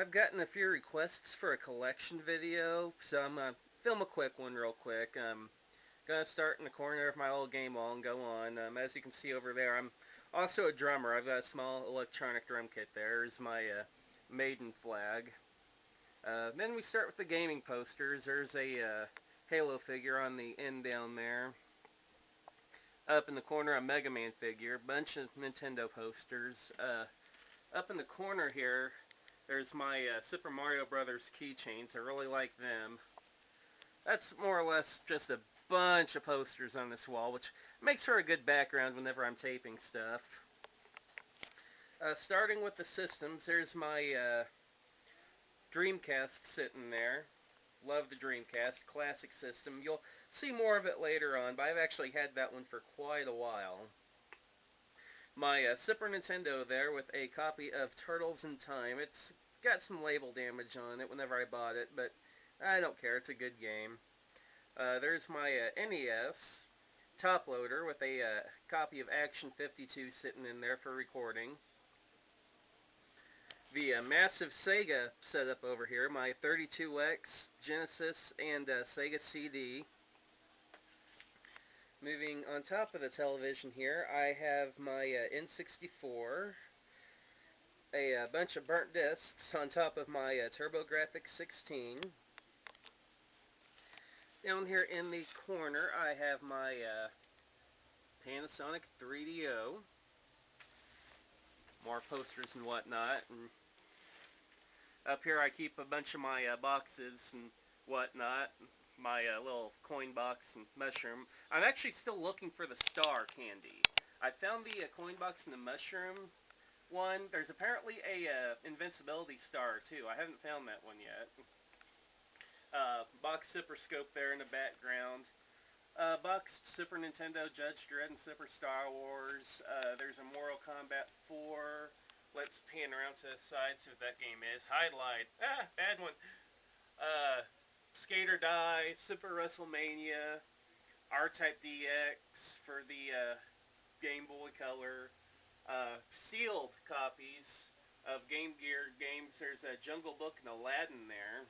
I've gotten a few requests for a collection video, so I'm going to film a quick one real quick. I'm going to start in the corner of my old game wall and go on. As you can see over there, I'm also a drummer. I've got a small electronic drum kit there. There's my maiden flag. Then we start with the gaming posters. There's a Halo figure on the end down there. Up in the corner, a Mega Man figure. Bunch of Nintendo posters. Up in the corner here, there's my Super Mario Brothers keychains. I really like them. That's more or less just a bunch of posters on this wall, which makes for a good background whenever I'm taping stuff. Starting with the systems, there's my Dreamcast sitting there. Love the Dreamcast, classic system. You'll see more of it later on, but I've actually had that one for quite a while. My Super Nintendo there with a copy of Turtles in Time. It's got some label damage on it whenever I bought it, but I don't care. It's a good game. There's my NES top loader with a copy of Action 52 sitting in there for recording. The massive Sega setup over here, my 32X, Genesis, and Sega CD. Moving on top of the television here, I have my N64, a bunch of burnt discs on top of my TurboGrafx 16. Down here in the corner, I have my Panasonic 3DO. More posters and whatnot. And up here I keep a bunch of my boxes and whatnot. My little coin box and mushroom. I'm actually still looking for the star candy. I found the coin box and the mushroom one. There's apparently a invincibility star too. I haven't found that one yet. Box Super Scope there in the background. Boxed Super Nintendo Judge Dredd and Super Star Wars. There's a Mortal Kombat 4. Let's pan around to the side, see what that game is. Highlight. Ah, bad one. Skate or Die, Super WrestleMania, R-Type DX for the Game Boy Color, sealed copies of Game Gear games. There's a Jungle Book and Aladdin there.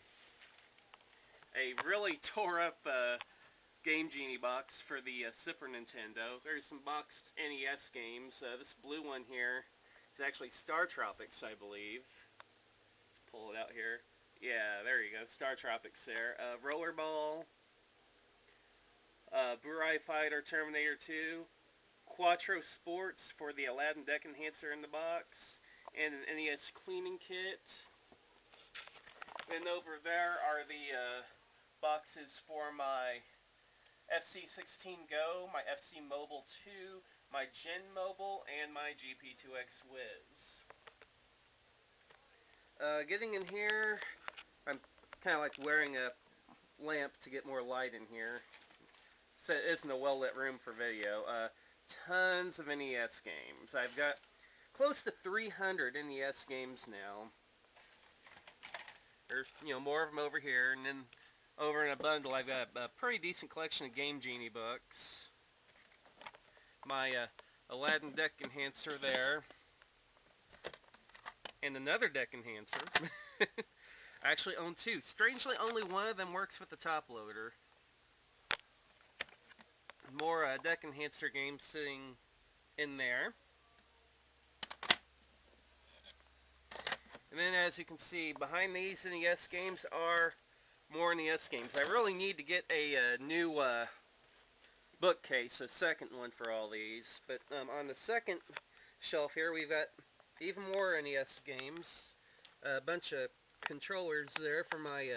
A really tore up Game Genie box for the Super Nintendo. There's some boxed NES games. This blue one here is actually Star Tropics, I believe. Let's pull it out here. Yeah, there you go. Star Tropics there. Rollerball. Burai Fighter Terminator 2. Quattro Sports for the Aladdin Deck Enhancer in the box. And an NES cleaning kit. And over there are the boxes for my FC16 Go, my FC Mobile 2, my Gen Mobile, and my GP2X Wiz. Getting in here, I'm kind of like wearing a lamp to get more light in here. So it isn't a well-lit room for video. Tons of NES games. I've got close to 300 NES games now. There's, more of them over here, and then over in a bundle I've got a pretty decent collection of Game Genie books. My Aladdin Deck Enhancer there. And another deck enhancer. I actually own two. Strangely, only one of them works with the top loader. More deck enhancer games sitting in there. And then, as you can see, behind these NES games are more NES games. I really need to get a new bookcase, a second one for all these. But on the second shelf here, we've got even more NES games. A bunch of controllers there for my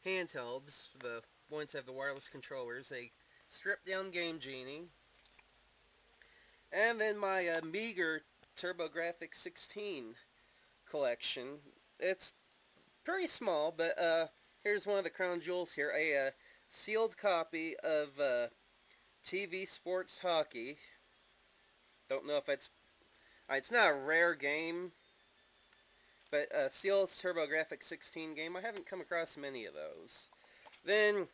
handhelds. The ones that have the wireless controllers. A stripped down Game Genie. And then my meager TurboGrafx 16 collection. It's pretty small, but here's one of the crown jewels here. A sealed copy of TV Sports Hockey. Don't know if it's not a rare game, but sealed TurboGrafx 16 game. I haven't come across many of those. Then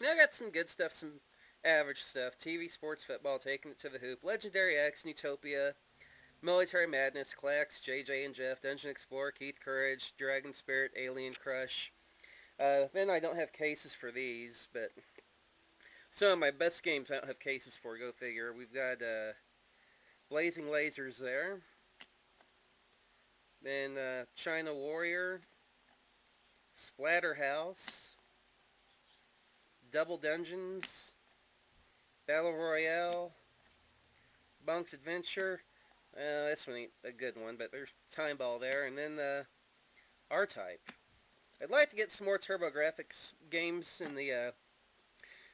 I got some good stuff, some average stuff. TV Sports Football, Taking It to the Hoop, Legendary X, Utopia, Military Madness, Clax, JJ and Jeff, Dungeon Explorer, Keith Courage, Dragon Spirit, Alien Crush. Then I don't have cases for these, but some of my best games I don't have cases for, go figure. We've got Blazing Lasers there. Then China Warrior, Splatterhouse, Double Dungeons, Battle Royale, Bonk's Adventure. This one ain't a good one, but there's Time Ball there. And then R-Type. I'd like to get some more TurboGrafx games in the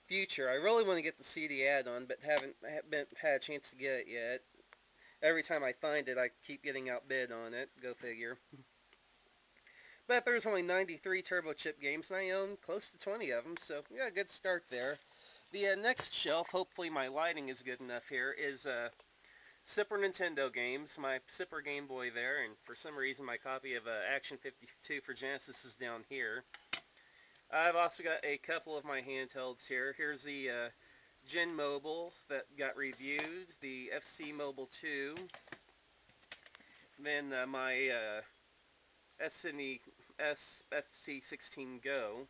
future. I really want to get the CD add-on, but haven't had a chance to get it yet. Every time I find it, I keep getting outbid on it. Go figure. But there's only 93 Turbo Chip games, and I own close to 20 of them, so yeah, good start there. The next shelf, hopefully my lighting is good enough here, is Super Nintendo games. My Super Game Boy there, and for some reason my copy of Action 52 for Genesis is down here. I've also got a couple of my handhelds here. Here's the Gen Mobile that got reviewed, the FC Mobile 2, then my SNES FC16 Go.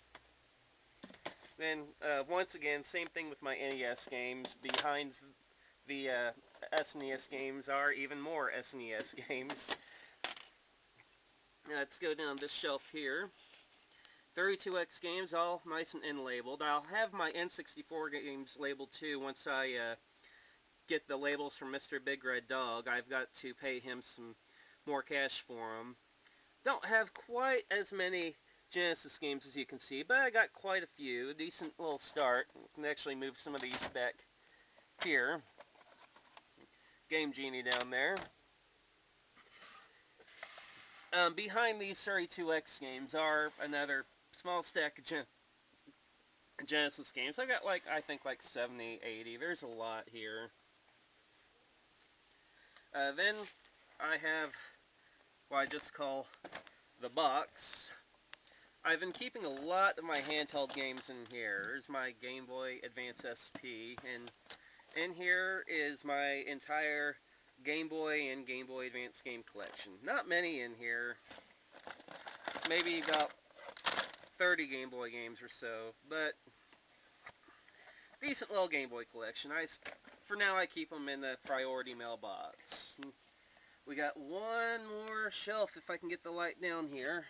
Then once again, same thing with my NES games. Behind the SNES games are even more SNES games. Let's go down this shelf here. 32X games, all nice and N-labeled. I'll have my N64 games labeled too once I get the labels from Mr. Big Red Dog. I've got to pay him some more cash for them. Don't have quite as many Genesis games as you can see, but I got quite a few. A decent little start. I can actually move some of these back here. Game Genie down there. Behind these 32X games are another small stack of Genesis games. I got I think like 70, 80. There's a lot here. Then I have what I just call the box. I've been keeping a lot of my handheld games in here. Here's my Game Boy Advance SP, and in here is my entire Game Boy and Game Boy Advance game collection. Not many in here. Maybe about 30 Game Boy games or so, but decent little Game Boy collection. For now I keep them in the priority mailbox. We got one more shelf if I can get the light down here.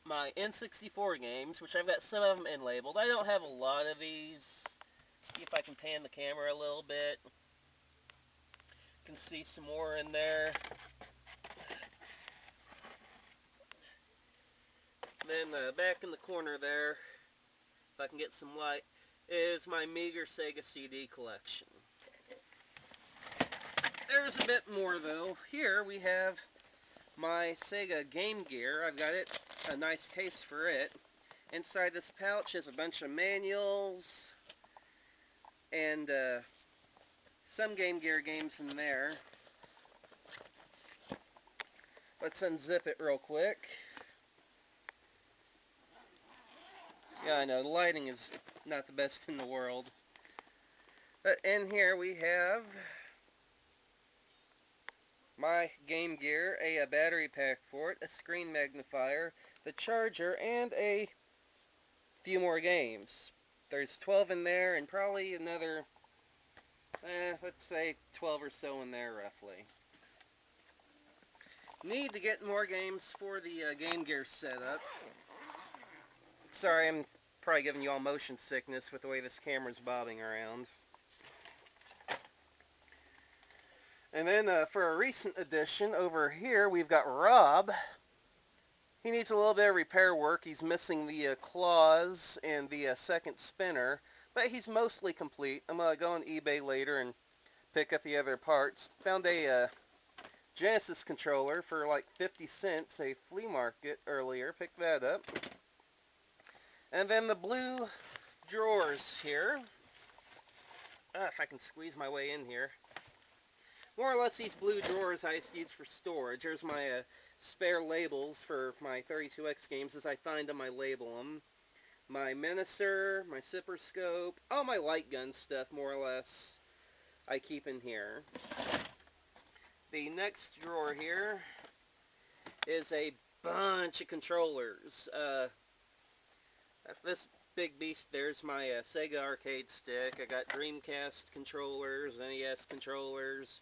My N64 games, which I've got some of them N-labeled. I don't have a lot of these. See if I can pan the camera a little bit. Can see some more in there. Then back in the corner there, if I can get some light, is my meager Sega CD collection. There's a bit more though. Here we have my Sega Game Gear. I've got it, a nice case for it. Inside this pouch is a bunch of manuals and some Game Gear games in there. Let's unzip it real quick. Yeah, I know, the lighting is not the best in the world. But in here we have my Game Gear, a battery pack for it, a screen magnifier, the charger, and a few more games. There's 12 in there, and probably another, let's say 12 or so in there, roughly. Need to get more games for the Game Gear setup. Sorry, I'm probably giving you all motion sickness with the way this camera's bobbing around. And then for a recent addition over here, we've got Rob. He needs a little bit of repair work. He's missing the claws and the second spinner, but he's mostly complete. I'm going to go on eBay later and pick up the other parts. Found a Genesis controller for like 50 cents, a flea market earlier. Picked that up. And then the blue drawers here. If I can squeeze my way in here. More or less these blue drawers I use for storage. There's my spare labels for my 32X games. As I find them, I label them. My Menacer, my Sipper Scope, all my light gun stuff, more or less. I keep in here. The next drawer here is a bunch of controllers. This big beast there's my Sega arcade stick. I got Dreamcast controllers, NES controllers.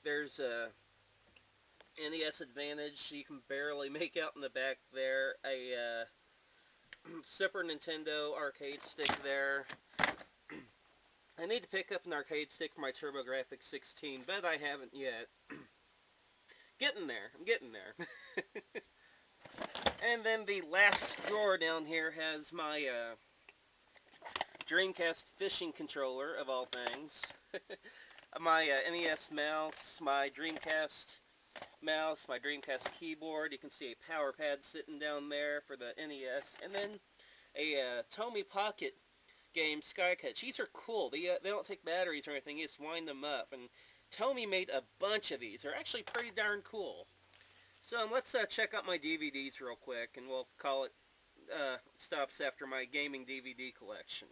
There's NES Advantage, you can barely make out in the back there. A Super Nintendo arcade stick there. I need to pick up an arcade stick for my TurboGrafx 16, but I haven't yet. Getting there. I'm getting there. And then the last drawer down here has my Dreamcast fishing controller, of all things. My NES mouse, my Dreamcast mouse, my Dreamcast keyboard. You can see a power pad sitting down there for the NES. And then a Tomy Pocket game, Skycatch. These are cool. They don't take batteries or anything. You just wind them up. And Tomy made a bunch of these. They're actually pretty darn cool. So let's check out my DVDs real quick, and we'll call it stops after my gaming DVD collection.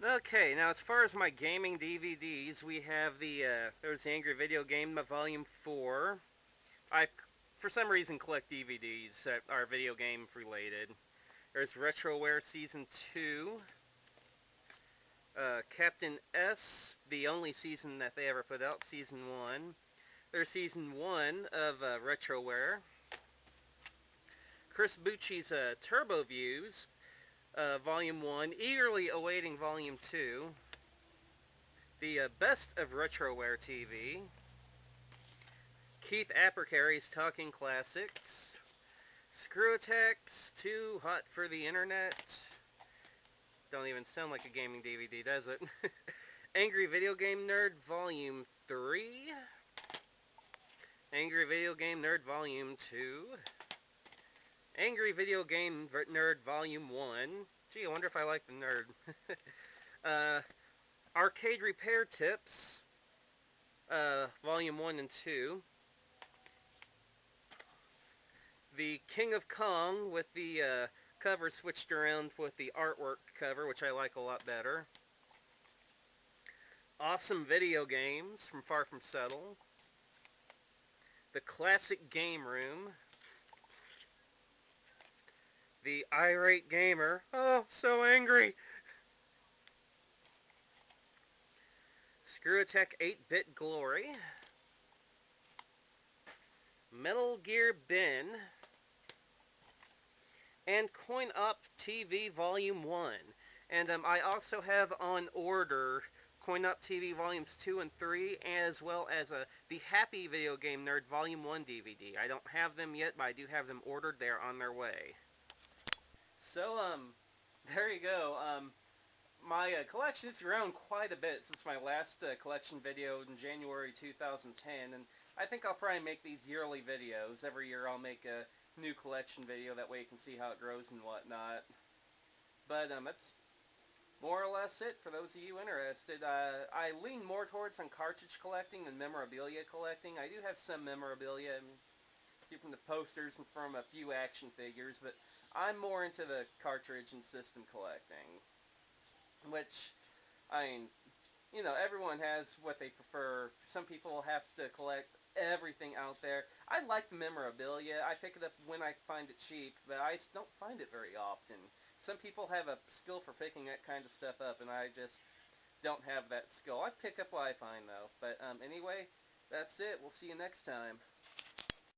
Okay, now as far as my gaming DVDs, we have there's the Angry Video Game Volume 4. I, for some reason, collect DVDs that are video game related. There's Retroware Season 2. Captain S, the only season that they ever put out, Season 1. There's Season 1 of Retroware. Chris Bucci's Turbo Views, Volume 1, eagerly awaiting Volume 2. The Best of Retroware TV. Keith Appercary's Talking Classics. Screw Attacks, Too Hot for the Internet. Don't even sound like a gaming DVD, does it? Angry Video Game Nerd Volume 3. Angry Video Game Nerd Volume 2. Angry Video Game Nerd Volume 1. Gee, I wonder if I like the nerd. Arcade Repair Tips. Volume 1 and 2. The King of Kong with the cover switched around with the artwork cover, which I like a lot better. Awesome Video Games from Far From Settle. The Classic Game Room. The Irate Gamer. Oh, so angry! Screw Attack 8-Bit Glory. Metal Gear Bin. And Coin Op TV Volume 1. And I also have on order Coin Op TV Volumes 2 and 3, as well as the Happy Video Game Nerd Volume 1 DVD. I don't have them yet, but I do have them ordered. They're on their way. So, there you go. My collection has grown quite a bit since my last collection video in January 2010, and I think I'll probably make these yearly videos. Every year I'll make a new collection video, that way you can see how it grows and whatnot. But, that's more or less it for those of you interested. I lean more towards on cartridge collecting than memorabilia collecting. I do have some memorabilia from the posters and from a few action figures, but I'm more into the cartridge and system collecting. Which, I mean, you know, everyone has what they prefer. Some people have to collect everything out there. I like the memorabilia. I pick it up when I find it cheap, but I don't find it very often. Some people have a skill for picking that kind of stuff up, and I just don't have that skill. I pick up what I find, though. But anyway, that's it. We'll see you next time.